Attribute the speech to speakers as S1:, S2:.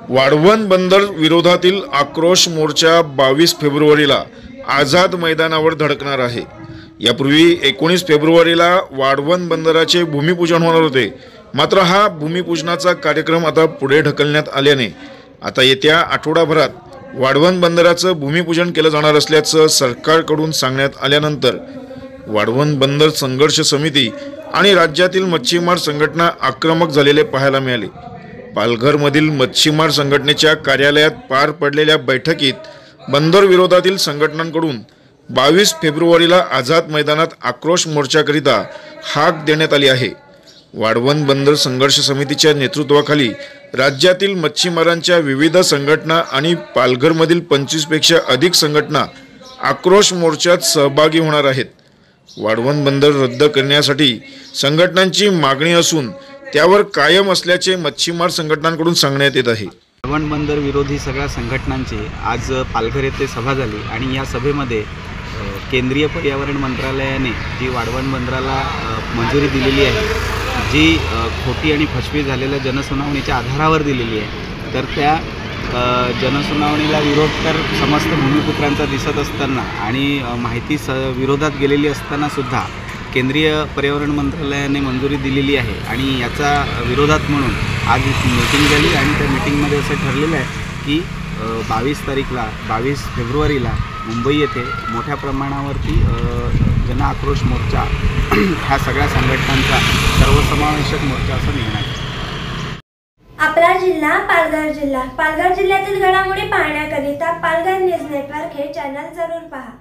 S1: वाढवण बंदर विरोधातील आक्रोश मोर्चा 22 फेब्रुवारीला आझाद मैदानावर धडकणार आहे। यापूर्वी 19 फेब्रुवारीला वाढवण बंदराचे भूमिपूजन होणार होते, मात्र हा भूमिपूजनाचा कार्यक्रम आता पुढे ढकलण्यात आल्याने आता येत्या आठवडाभरात वाढवण बंदराचं भूमिपूजन केलं जाणार असल्याचं सरकारकडून सांगण्यात आल्यानंतर वाढवण बंदर संघर्ष समिती आणि राज्यातील मच्छीमार संघटना आक्रमक झालेले पाहायला मिळाले। पालघरमधील मच्छीमार संघटनेच्या कार्यालयात पार पडलेल्या बैठकीत बंदर विरोधातील संघटनांकडून 22 फेब्रुवारीला आझाद मैदानात आक्रोश मोर्चाकरिता हाक देण्यात आली आहे। वाढवण बंदर संघर्ष समितीच्या नेतृत्वाखाली राज्यातील मच्छीमारांच्या विविध संघटना आणि पालघरमधील 25 पेक्षा अधिक संघटना आक्रोश मोर्चात सहभागी होणार आहेत। वाढवण बंदर रद्द करण्यासाठी संघटनांची मागणी असून त्यावर कायम असल्याचे मच्छीमार संघटनांकडून सांगण्यात येत आहे।
S2: वाढवण बंदर विरोधी सगळ्या संघटनांची आज पालघर येथे सभा झाली आणि या सभेमध्ये केंद्रीय पर्यावरण मंत्रालयाने जी वाढवण बंदराला मंजुरी दिलेली आहे, जी खोटी आणि फसवी झालेल्या जनसुनावणीच्या आधारावर दिलेली आहे, तर त्या जनसुनावणीला विरोध तर समस्त भूमिपुत्रांचा दिसत असताना आणि माहिती विरोधात गेलेली असताना सुद्धा केंद्रीय पर्यावरण मंत्रालयाने मंजुरी दिलेली आहे आणि याचा विरोधात म्हणून आज मीटिंग झाली आणि त्या मीटिंगमध्ये असं ठरलेलं आहे की 22 फेब्रुवारीला मुंबई येथे मोठ्या प्रमाणावरती जन आक्रोश मोर्चा ह्या सगळ्या संघटनांचा सर्वसमावेशक मोर्चा असं निघणार आहे।
S3: आपला जिल्हा पालघर जिल्ह्यातील घडामोडी पाहण्याकरिता पालघर न्यूज नेटवर्क हे चॅनल जरूर पहा।